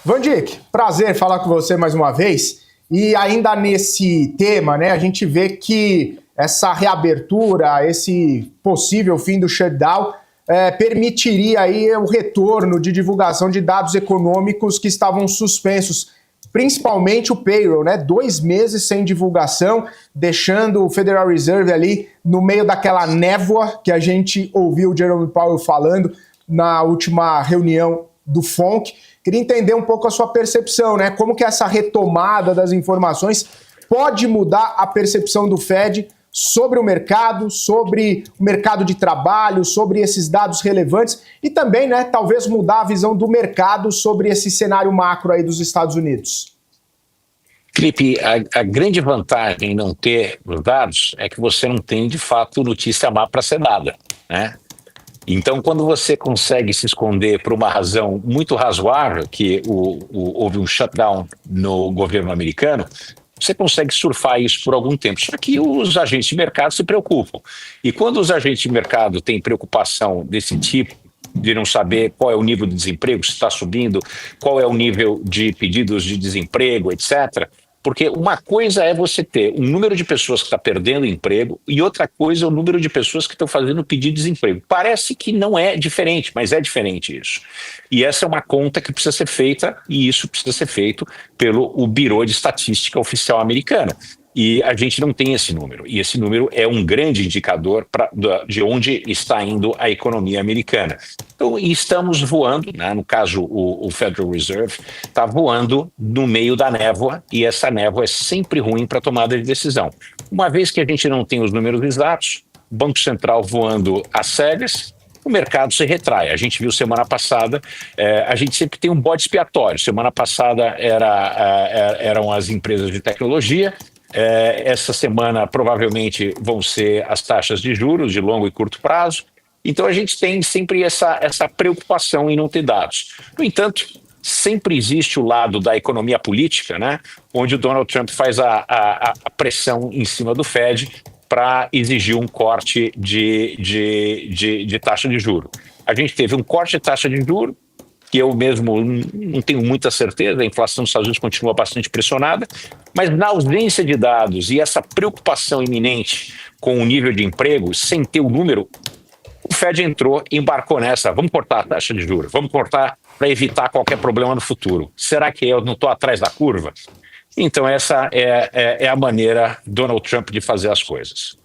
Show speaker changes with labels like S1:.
S1: Vandic, prazer falar com você mais uma vez. E ainda nesse tema, né, a gente vê que essa reabertura, esse possível fim do shutdown, permitiria aí o retorno de divulgação de dados econômicos que estavam suspensos, principalmente o payroll, né? 2 meses sem divulgação, deixando o Federal Reserve ali no meio daquela névoa que a gente ouviu o Jerome Powell falando na última reunião do FONC. Queria entender um pouco a sua percepção, né? Como que essa retomada das informações pode mudar a percepção do Fed sobre o mercado de trabalho, sobre esses dados relevantes e também, né, talvez mudar a visão do mercado sobre esse cenário macro aí dos Estados Unidos.
S2: Felipe, a grande vantagem em não ter os dados é que você não tem, de fato, notícia má para ser dada, né? Então, quando você consegue se esconder por uma razão muito razoável, que houve um shutdown no governo americano, você consegue surfar isso por algum tempo. Só que os agentes de mercado se preocupam. E quando os agentes de mercado têm preocupação desse tipo, de não saber qual é o nível de desemprego, se está subindo, qual é o nível de pedidos de desemprego, etc., porque uma coisa é você ter um número de pessoas que está perdendo emprego e outra coisa é o número de pessoas que estão fazendo pedido de desemprego. Parece que não é diferente, mas é diferente isso. E essa é uma conta que precisa ser feita e isso precisa ser feito pelo Bureau de Estatística Oficial americano. E a gente não tem esse número. E esse número é um grande indicador de onde está indo a economia americana. Então, estamos voando, né? No caso, o Federal Reserve está voando no meio da névoa, e essa névoa é sempre ruim para tomada de decisão. Uma vez que a gente não tem os números exatos, o Banco Central voando às cegas, o mercado se retrai. A gente viu semana passada, a gente sempre tem um bode expiatório. Semana passada eram as empresas de tecnologia. Essa semana provavelmente vão ser as taxas de juros de longo e curto prazo. Então a gente tem sempre essa preocupação em não ter dados. No entanto, sempre existe o lado da economia política, né, onde o Donald Trump faz a pressão em cima do Fed para exigir um corte de taxa de juros. A gente teve um corte de taxa de juros, que eu mesmo não tenho muita certeza, a inflação dos Estados Unidos continua bastante pressionada, mas na ausência de dados e essa preocupação iminente com o nível de emprego, sem ter o número, o Fed embarcou nessa, vamos cortar a taxa de juros, vamos cortar para evitar qualquer problema no futuro. Será que eu não estou atrás da curva? Então essa é a maneira Donald Trump de fazer as coisas.